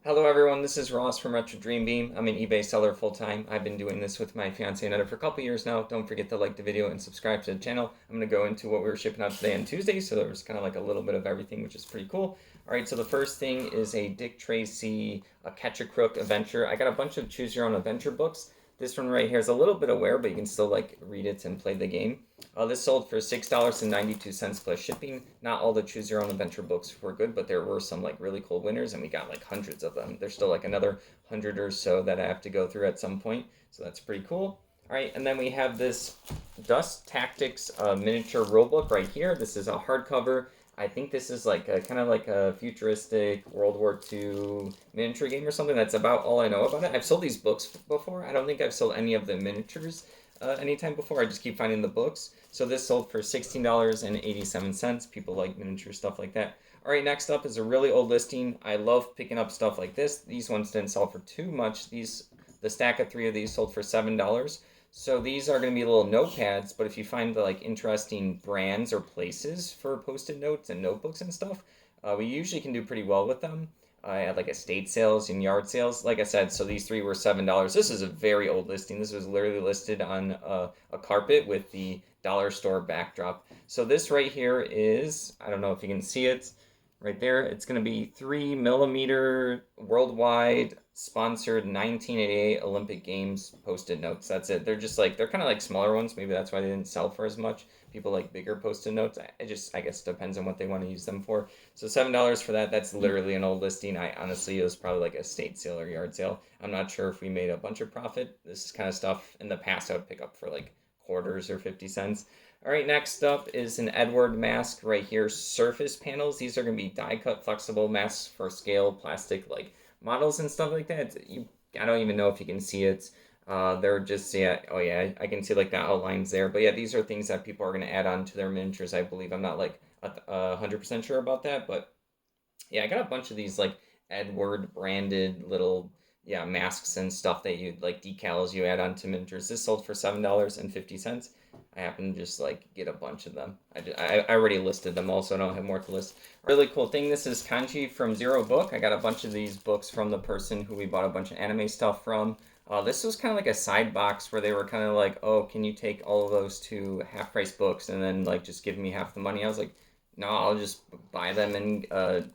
Hello everyone, this is Ross from Retro Dream Beam. I'm an eBay seller full time. I've been doing this with my fiance Netta for a couple years now. Don't forget to like the video and subscribe to the channel. I'm going to go into what we were shipping out today on Tuesday, so there was kind of like a little bit of everything, which is pretty cool. Alright, so the first thing is a Dick Tracy a Catch a Crook adventure. I got a bunch of choose your own adventure books. This one right here is a little bit of wear, but you can still like read it and play the game. This sold for $6.92 plus shipping. Not all the choose your own adventure books were good, but there were some like really cool winners, and we got like hundreds of them. There's still like another 100 or so that I have to go through at some point, so that's pretty cool. All right, and then we have this Dust Tactics miniature rulebook right here. This is a hardcover. I think this is like a kind of like a futuristic World War II miniature game or something. That's about all I know about it. I've sold these books before. I don't think I've sold any of the miniatures anytime before. I just keep finding the books. So this sold for $16.87. People like miniature stuff like that. All right, next up is a really old listing. I love picking up stuff like this. These ones didn't sell for too much. The stack of 3 of these sold for $7. So these are going to be little notepads, but if you find the like interesting brands or places for post-it notes and notebooks and stuff, we usually can do pretty well with them. At like estate sales and yard sales, like I said, so these 3 were $7. This is a very old listing. This was literally listed on a carpet with the dollar store backdrop. So this right here is, I don't know if you can see it, right there. It's going to be 3 millimeter worldwide sponsored 1988 Olympic Games post-it notes. That's it. They're kind of like smaller ones. Maybe that's why they didn't sell for as much. People like bigger post-it notes. I guess depends on what they want to use them for. So $7 for that. That's literally an old listing. I honestly, it was probably like a estate sale or yard sale. I'm not sure if we made a bunch of profit. This is kind of stuff in the past I would pick up for like quarters or 50 cents. All right, next up is an Edward mask right here. Surface panels. These are going to be die-cut flexible masks for scale plastic like models and stuff like that. I don't even know if you can see it. They're just, yeah, oh yeah, I can see like the outlines there. But yeah, these are things that people are going to add on to their miniatures, I believe. I'm not like 100% sure about that, but yeah, I got a bunch of these like Edward branded little, yeah, masks and stuff that you like decals you add onto miniatures. This sold for $7.50. I happen to just like get a bunch of them. I already listed them all, so I don't have more to list. Really cool thing. This is Kanji from Zero Book. I got a bunch of these books from the person who we bought a bunch of anime stuff from. This was kind of like a side box where they were kind of like, oh, can you take all of those to half price books and then like just give me half the money? I was like, no, I'll just buy them and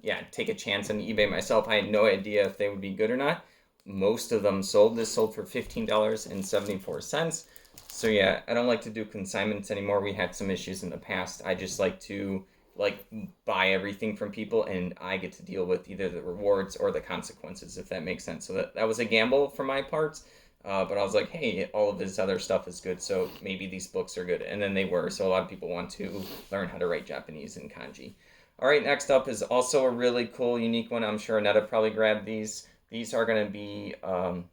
yeah, take a chance on eBay myself. I had no idea if they would be good or not. Most of them sold. This sold for $15.74. So yeah, I don't like to do consignments anymore. We had some issues in the past. I just like to like buy everything from people and I get to deal with either the rewards or the consequences, if that makes sense. So that was a gamble for my part. But I was like, hey, all of this other stuff is good, so maybe these books are good. And then they were. So a lot of people want to learn how to write Japanese and kanji. All right, next up is also a really cool, unique one. I'm sure Netta probably grabbed these. These are going to be,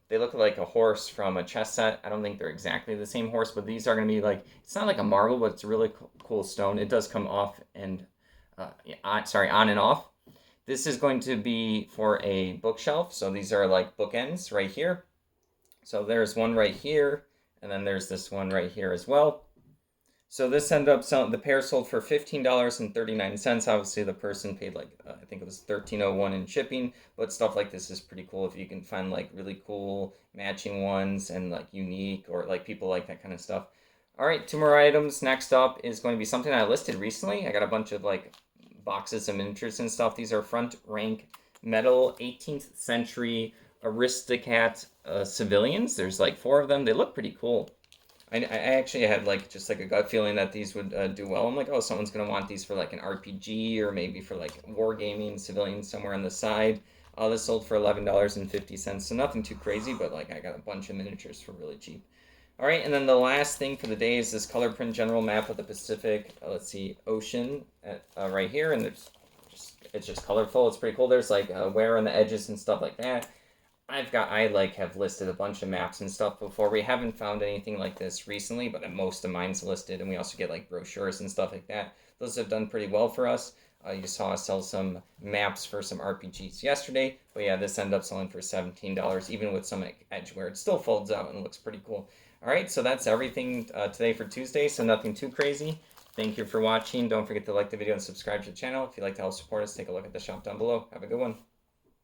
they look like a horse from a chess set. I don't think they're exactly the same horse, but these are going to be like, it's not like a marble, but it's a really cool stone. It does come off and, on and off. This is going to be for a bookshelf. So these are like bookends right here. So there's one right here, and then there's this one right here as well. So this ended up selling, the pair sold for $15.39. Obviously, the person paid like, I think it was $13.01 in shipping, but stuff like this is pretty cool if you can find like really cool matching ones and like unique or like people like that kind of stuff. All right, 2 more items. Next up is going to be something I listed recently. I got a bunch of like boxes of miniatures and stuff. These are front rank metal 18th century Aristocat civilians. There's like 4 of them. They look pretty cool. I actually had like just like a gut feeling that these would do well. I'm like, oh, someone's gonna want these for like an RPG or maybe for like wargaming civilians somewhere on the side. This sold for $11.50, so nothing too crazy, but like I got a bunch of miniatures for really cheap. All right, and then the last thing for the day is this color print general map of the Pacific. Let's see, Ocean right here, and it's just colorful. It's pretty cool. There's like wear on the edges and stuff like that. I like have listed a bunch of maps and stuff before. We haven't found anything like this recently, but most of mine's listed, and we also get like brochures and stuff like that. Those have done pretty well for us. You saw us sell some maps for some RPGs yesterday, but yeah, this ended up selling for $17, even with some edge where it still folds out and looks pretty cool. All right, so that's everything today for Tuesday, so nothing too crazy. Thank you for watching. Don't forget to like the video and subscribe to the channel. If you'd like to help support us, take a look at the shop down below. Have a good one.